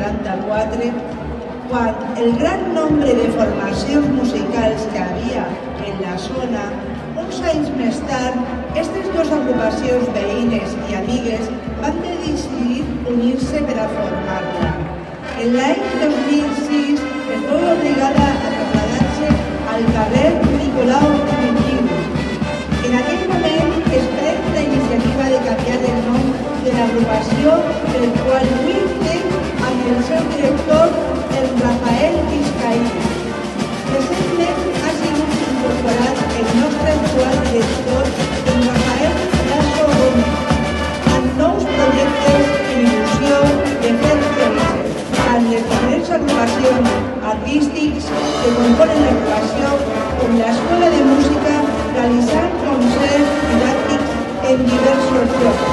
94, quan el gran nombre de formacions musicals que havia en la zona, uns anys més tard, aquestes dues agrupacions veïnes i amigues van decidir unir-se per a formar-la. En l'any 2006 es veu obligada a traslladar-se al carrer Nicolau Mendiu. En aquell moment es pren la iniciativa de canviar el nom de l'agrupació, pel qual lluita amb el seu director, el Rafael Vizcaí. Recentment ha sigut incorporat el nostre actual director, el Rafael Lasso Gómez, amb nous projectes i il·lusió de fer felices tant les diferents agrupacions artístics que componen l'agrupació com l'Escola de Música realitzant concerts didàctics en diversos llocs.